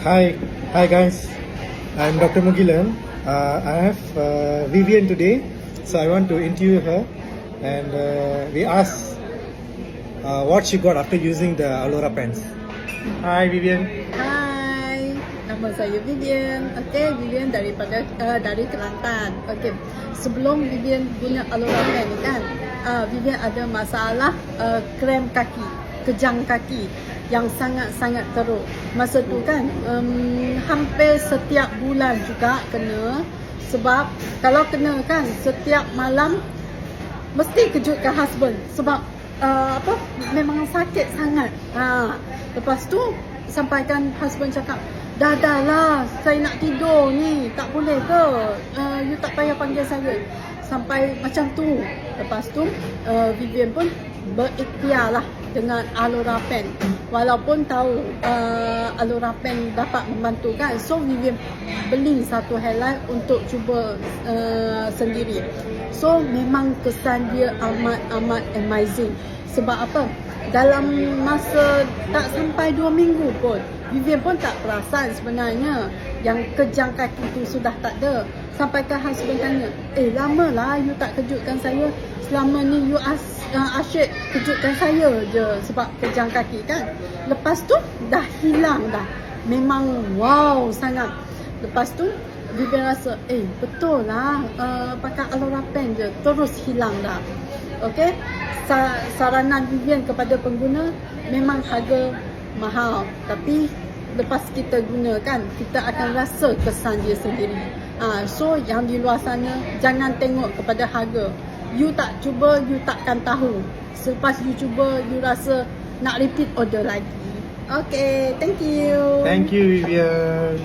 Hi guys. I'm Dr. Mugilan. I have Vivian today, so I want to interview her, and we ask what she got after using the Alora pens. Hi Vivian. Hai, nama saya Vivian. Okey, Vivian dari Kelantan. Okey, sebelum Vivian guna Alora pen ni kan, Vivian ada masalah krem kaki, kejang kaki yang sangat-sangat teruk. Masa tu kan hampir setiap bulan juga kena. Sebab kalau kena kan setiap malam mesti kejutkan husband. Sebab memang sakit sangat. Lepas tu sampaikan husband cakap, dah lah, saya nak tidur ni, tak boleh ke? You tak payah panggil saya. Sampai macam tu. Lepas tu Vivian pun berikhtiar lah dengan Alora pen. Walaupun tahu Alora pen dapat membantu kan, so Vivian beli satu helai untuk cuba sendiri. So memang kesan dia amat amazing. Sebab apa? Dalam masa tak sampai 2 minggu pun Vivian pun tak perasan sebenarnya yang kejang kaki tu sudah tak ada. Sampai ke husband tanya, lamalah you tak kejutkan saya. Selama ni you asyik kejutkan saya je sebab kejang kaki kan. Lepas tu dah hilang dah. Memang wow sangat. Lepas tu Vivian rasa betul lah, pakai Alora pen je terus hilang dah. Okey, saranan Vivian kepada pengguna, memang harga mahal, tapi lepas kita gunakan kita akan rasa kesan dia sendiri. So yang di luar sana jangan tengok kepada harga. You tak cuba, you takkan tahu. Selepas you cuba, you rasa nak repeat order lagi. Okay, thank you. Thank you Vivian.